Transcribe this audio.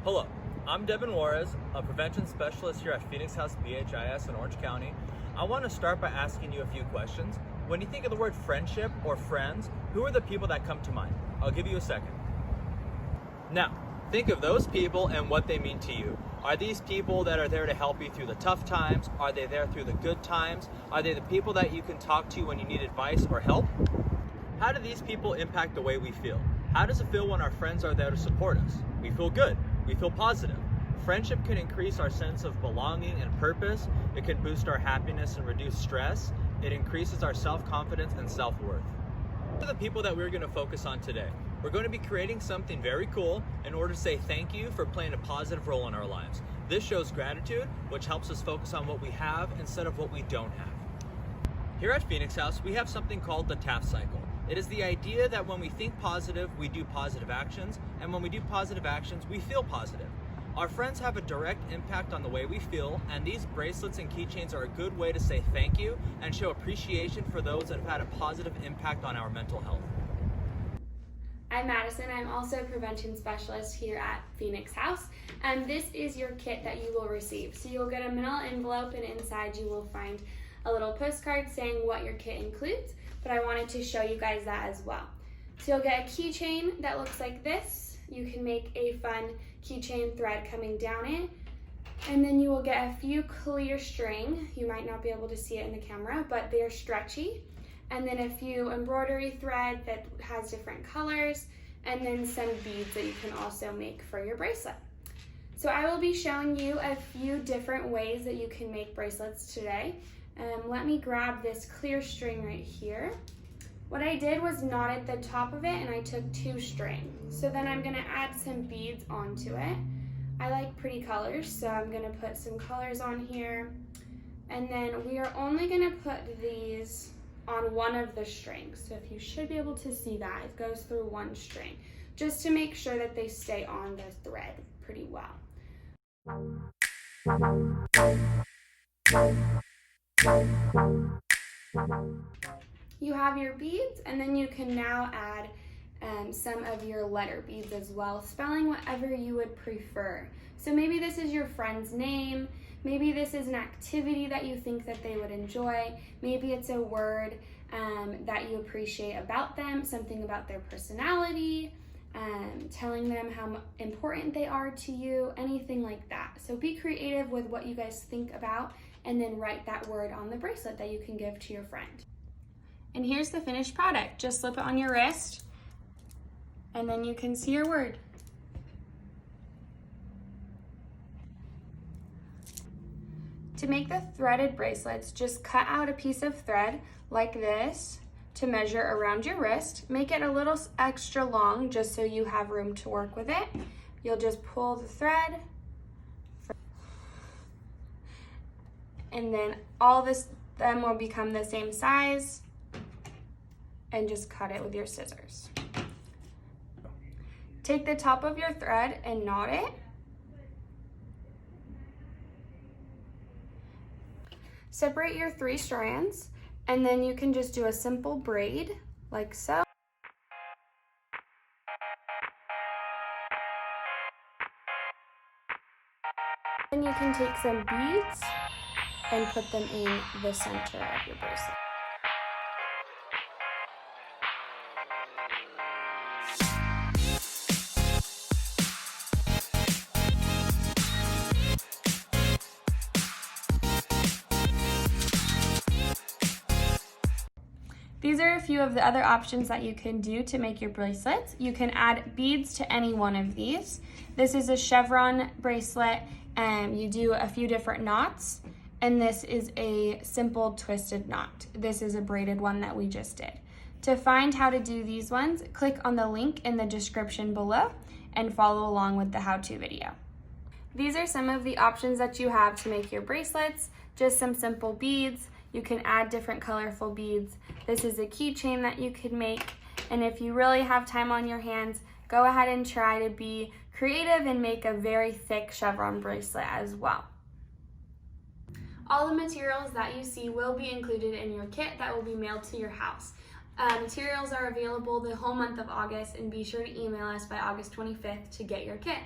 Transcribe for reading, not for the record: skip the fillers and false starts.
Hello, I'm Devin Juarez, a prevention specialist here at Phoenix House BHIS in Orange County. I want to start by asking you a few questions. When you think of the word friendship or friends, who are the people that come to mind? I'll give you a second. Now, think of those people and what they mean to you. Are these people that are there to help you through the tough times? Are they there through the good times? Are they the people that you can talk to when you need advice or help? How do these people impact the way we feel? How does it feel when our friends are there to support us? We feel good. We feel positive. Friendship can increase our sense of belonging and purpose. It can boost our happiness and reduce stress. It increases our self-confidence and self-worth. These are the people that we're going to focus on today. We're going to be creating something very cool in order to say thank you for playing a positive role in our lives. This shows gratitude, which helps us focus on what we have instead of what we don't have. Here at Phoenix House, we have something called the TAF cycle. It is the idea that when we think positive, we do positive actions, and when we do positive actions, we feel positive. Our friends have a direct impact on the way we feel, and these bracelets and keychains are a good way to say thank you and show appreciation for those that have had a positive impact on our mental health. I'm Madison. I'm also a prevention specialist here at Phoenix House, and this is your kit that you will receive. So you'll get a manila envelope, and inside you will find a little postcard saying what your kit includes, but I wanted to show you guys that as well. So you'll get a keychain that looks like this. You can make a fun keychain thread coming down it, and then you will get a few clear string. You might not be able to see it in the camera, but they're stretchy. And then a few embroidery thread that has different colors, and then some beads that you can also make for your bracelet. So I will be showing you a few different ways that you can make bracelets today. Let me grab this clear string right here. What I did was knotted the top of it, and I took 2 string. So then I'm gonna add some beads onto it. I like pretty colors, so I'm gonna put some colors on here. And then we are only gonna put these on one of the strings. So if you should be able to see that, it goes through one string, just to make sure that they stay on the thread pretty well. You have your beads, and then you can now add some of your letter beads as well, spelling whatever you would prefer. So maybe this is your friend's name, maybe this is an activity that you think that they would enjoy, maybe it's a word that you appreciate about them, something about their personality, telling them how important they are to you, anything like that. So be creative with what you guys think about, and then write that word on the bracelet that you can give to your friend. And here's the finished product. Just slip it on your wrist, and then you can see your word. To make the threaded bracelets, just cut out a piece of thread like this to measure around your wrist. Make it a little extra long just so you have room to work with it. You'll just pull the thread, and then all them will become the same size, and just cut it with your scissors. Take the top of your thread and knot it. Separate your 3 strands, and then you can just do a simple braid like so. Then you can take some beads and put them in the center of your bracelet. These are a few of the other options that you can do to make your bracelets. You can add beads to any one of these. This is a chevron bracelet, and you do a few different knots. And this is a simple twisted knot. This is a braided one that we just did. To find how to do these ones, click on the link in the description below and follow along with the how-to video. These are some of the options that you have to make your bracelets. Just some simple beads. You can add different colorful beads. This is a keychain that you could make. And if you really have time on your hands, go ahead and try to be creative and make a very thick chevron bracelet as well. All the materials that you see will be included in your kit that will be mailed to your house. Materials are available the whole month of August, and be sure to email us by August 25th to get your kit.